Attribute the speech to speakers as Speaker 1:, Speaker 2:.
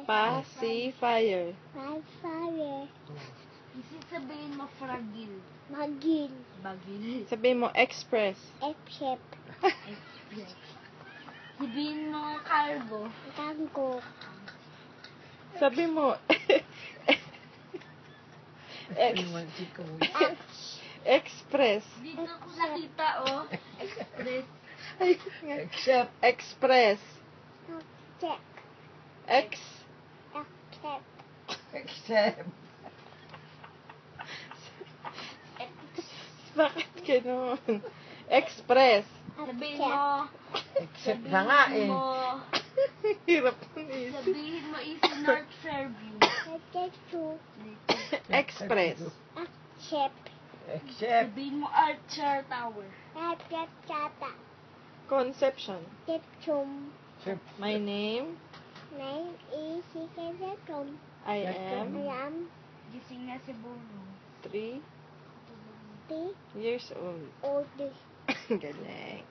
Speaker 1: Pacifier.
Speaker 2: Pacifier.
Speaker 3: Kasi sabihin mo fragile.
Speaker 2: Magil.
Speaker 3: Bagil.
Speaker 1: Sabihin mo express.
Speaker 2: Except.
Speaker 3: Express. Sabihin mo cargo.
Speaker 2: Tango.
Speaker 1: Sabi mo express.
Speaker 3: Dito ko nakita, oh. Express.
Speaker 4: Except.
Speaker 1: Express.
Speaker 2: Check. Except.
Speaker 4: Except.
Speaker 1: Bakit ganun? Express.
Speaker 3: Sabihin mo.
Speaker 4: Except na nga eh.
Speaker 1: Hirap ng isip.
Speaker 3: Sabihin mo Easy North Fairview.
Speaker 1: Express.
Speaker 2: Except.
Speaker 4: Except.
Speaker 3: Sabihin mo Archer Tower.
Speaker 2: Except chata.
Speaker 1: Conception.
Speaker 2: Tipsum.
Speaker 1: My name,
Speaker 2: Name is Sikesum.
Speaker 1: I am
Speaker 2: Alam.
Speaker 3: Gising na si Bruno.
Speaker 1: 3
Speaker 2: Di.
Speaker 1: years old.
Speaker 2: Oldest.
Speaker 1: Galing.